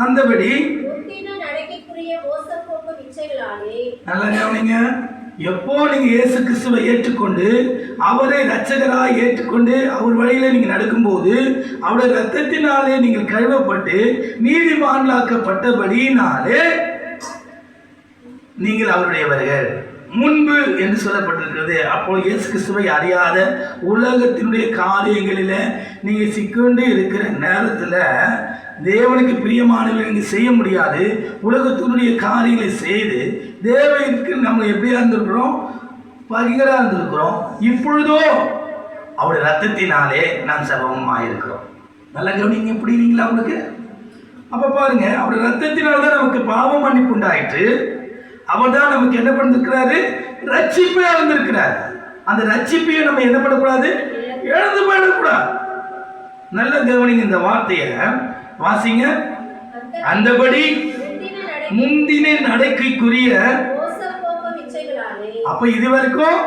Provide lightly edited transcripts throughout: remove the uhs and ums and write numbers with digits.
அந்தபடி நல்லா கவனிங்க. எப்போ நீங்க இயேசு கிறிஸ்துவை ஏற்றுக்கொண்டு அவரை இரட்சகராய் ஏற்றுக்கொண்டு அவர் வழியில நீங்க நடக்கும்போது அவருடைய ரத்தத்தினாலே நீங்கள் கழுவப்பட்டு நீதிமான்களாக்கப்பட்டபடியினாலே நீங்கள் அவருடையவர்கள். முன்பு என்று சொல்லப்பட்டிருக்கிறது. அப்போ இயேசு கிறிஸ்துவை அறியாத உலகத்தினுடைய காரியங்களில் நீங்கள் சிக்கொண்டு இருக்கிற நேரத்தில் தேவனுக்கு பிரியமானவர்கள் நீங்கள் செய்ய முடியாது. உலகத்தினுடைய காரியங்களை செய்து தேவனுக்கு நம்ம எப்படியா இருந்திருக்கிறோம்? பகிராக இருந்திருக்கிறோம். இப்பொழுதோ அவருடைய ரத்தத்தினாலே நாம் சபமாக இருக்கிறோம். நல்லா கவனிங்க. புரியுறீங்களா அவங்களுக்கு? அப்போ பாருங்க, அவருடைய ரத்தத்தினால்தான் நமக்கு பாவம் மன்னிப்பு உண்டாயிற்று. அவர் தான் நமக்கு என்ன பண்ணிருக்கிறாரு? ரட்சிப்பை வந்திருக்கிறார். அந்த ரட்சிப்பையை நம்ம என்ன பண்ணக்கூடாது? எழுந்து போயிடக்கூடாது. நல்ல கவனிங்க இந்த வார்த்தையை வாசிங்க. அந்தபடி முந்தின நடக்கைக்குரிய. அப்ப இது வரைக்கும்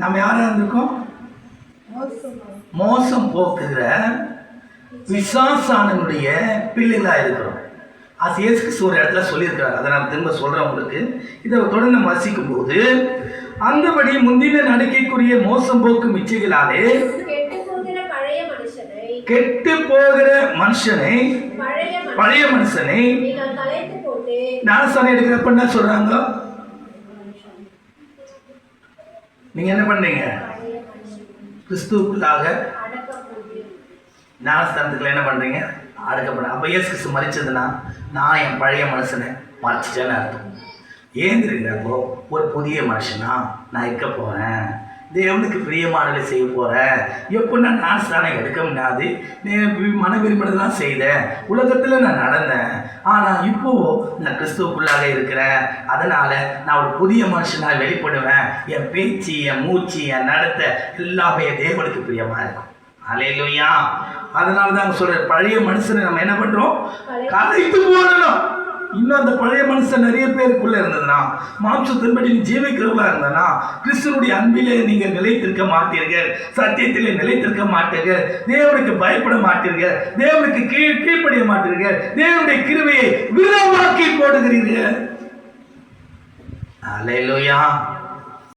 நம்ம யாரா இருந்திருக்கோம்? மோசம் போக்குகிற பிசாசானனுடைய பிள்ளைகளா இருக்கிறோம். அது இயேசு கிறிஸ்து ஒரு இடத்துல சொல்லியிருக்கிறார். அதை நான் திரும்ப சொல்கிறேன் உங்களுக்கு. இதை தொடர்ந்து வாசிக்கும் போது, அந்தபடி முந்தின நடக்கைக்குரிய மோசம் போக்கும் இச்சைகளாலே கெட்டு போகிற மனுஷனை பழைய மனுஷனை ஞானஸ்தானம் எடுக்கிறப்ப என்ன சொல்றாங்க? நீங்க என்ன பண்றீங்க? கிறிஸ்துவுக்குள்ளாக ஞானஸ்தானத்துக்குள்ள என்ன பண்றீங்க? அடக்கப்பட. அப்போ இயேசு கிறிஸ்து மறிச்சதுன்னா நான் என் பழைய மனுஷனை மறைச்சிட்டேன்னு அர்த்தம். ஏன் இருக்கிறப்போ ஒரு புதிய மனுஷனா நான் இருக்க போகிறேன். தேவனுக்கு பிரியமானதை செய்ய போகிறேன். எப்போ நான் ஞானஸ்தானம் எடுக்க முடியாது. மன விரும்பினதெல்லாம் செய்தேன். உலகத்தில் நான் நடந்தேன். ஆனால் இப்போது நான் கிறிஸ்துவுக்குள்ளாக இருக்கிறேன். அதனால் நான் ஒரு புதிய மனுஷனாக வெளிப்படுவேன். என் பேச்சு, என் மூச்சு, என் நடத்தை எல்லாமே தேவனுக்கு பிரியமாக இருக்கும். அல்லேலூயா. அதனால தான் சொல்ற பழைய மனுஷனை நம்ம என்ன பண்றோம்? கலைத்து போடணும். இன்னும் அந்த பழைய மனுஷன் நிறைய பேருக்குள்ள இருந்ததுன்னா, மாம்சத்தின்படி நீ ஜீவிக்கிறவங்களா இருந்தனா, கிறிஸ்துவனுடைய அன்பிலே நீங்கள் நிலைத்திருக்க மாட்டீர்கள். சத்தியத்திலே நிலைத்திருக்க மாட்டீர்கள். தேவனுக்கு பயப்பட மாட்டீர்கள். தேவனுக்கு கீழ்ப்படிய மாட்டீர்கள். தேவனுடைய கிருபையை விரோதமாக்கி போடுகிறீர்கள். அல்லேலூயா.